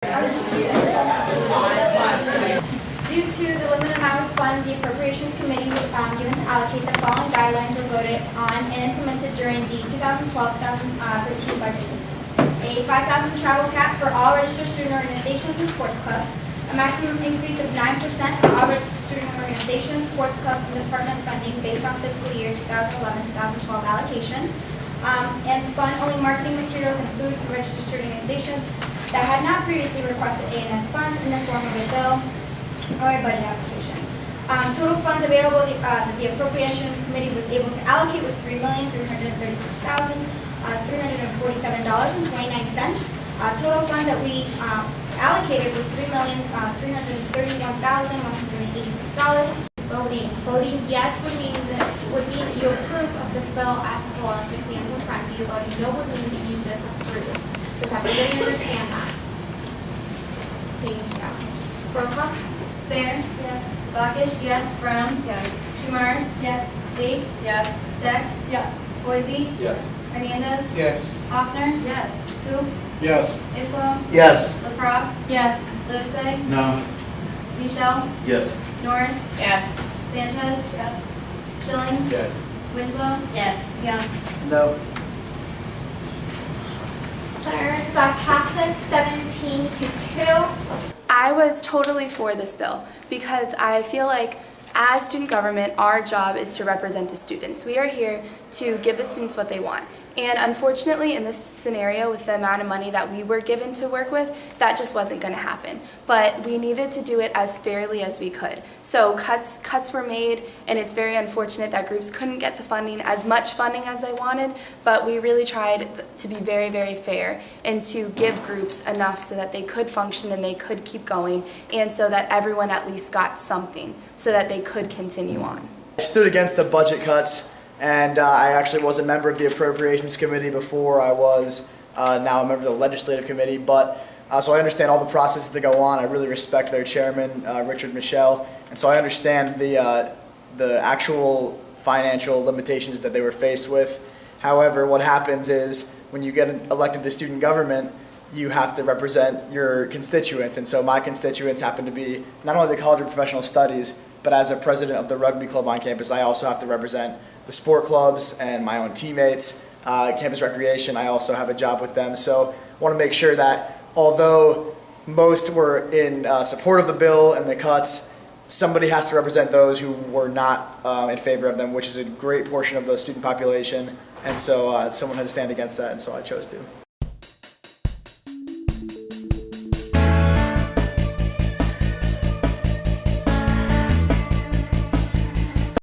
Due to the limited amount of funds, the Appropriations Committee was given to allocate, the following guidelines were voted on and implemented during the 2012-2013 budget season. A $5,000 travel cap for all registered student organizations and sports clubs, a maximum increase of 9% for all registered student organizations, sports clubs, and department funding based on fiscal year 2011-2012 allocations, and fund only marketing materials and food for registered student organizations that had not previously requested A&S funds in the form of a bill or a budget application. Total funds available that the Appropriations Committee was able to allocate was $3,336,347.29. Total funds that we allocated was $3,331,186. Voting yes would mean that you approve of this bill as it's all as it stands in front of you. Voting no would mean that you disapprove. Does everybody understand that? Thank you. Roll call. Fair? Yes. Bockish? Yes. Brown? Yes. Kumars? Yes. Lee? Yes. Deck? Yes. Boise? Yes. Hernandez? Yes. Hoffner? Yes. Hoop? Yes. Islam? Yes. Lacrosse? Yes. Livesay? No. Michelle? Yes. Norris? Yes. Sanchez? Yes. Schilling? Yes. Winslow? Yes. Young? No. Senators, that passes 17-2. I was totally for this bill because I feel like as student government, our job is to represent the students. We are here to give the students what they want. And unfortunately, in this scenario, with the amount of money that we were given to work with, that just wasn't going to happen. But we needed to do it as fairly as we could. So cuts were made, and it's very unfortunate that groups couldn't get the funding, as much funding as they wanted, but we really tried to be very, very fair and to give groups enough so that they could function and they could keep going, and so that everyone at least got something so that they could continue on. I stood against the budget cuts, and I actually was a member of the Appropriations Committee before I was now a member of the Legislative Committee. But so I understand all the processes that go on. I really respect their chairman, Richard Michelle, and so I understand the actual financial limitations that they were faced with. However, what happens is when you get elected to student government, you have to represent your constituents, and so my constituents happen to be not only the College of Professional Studies, but as a president of the rugby club on campus, I also have to represent the sport clubs and my own teammates. Campus recreation, I also have a job with them. So I want to make sure that although most were in support of the bill and the cuts, somebody has to represent those who were not in favor of them, which is a great portion of the student population. And so someone had to stand against that, and so I chose to.